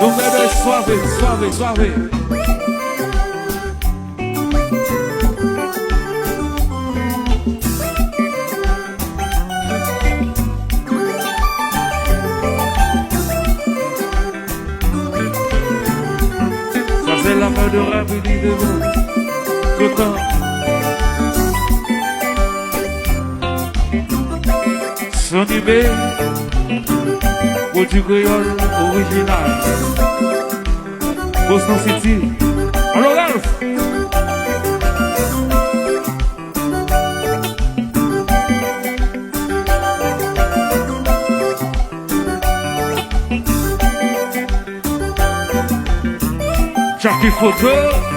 Mon bébé, suave, suave, suave. Ça c'est la fin de rapidité devant. Content. Sonny B, produit créole original. Boston City. Alors Ralph. Jackie Photo.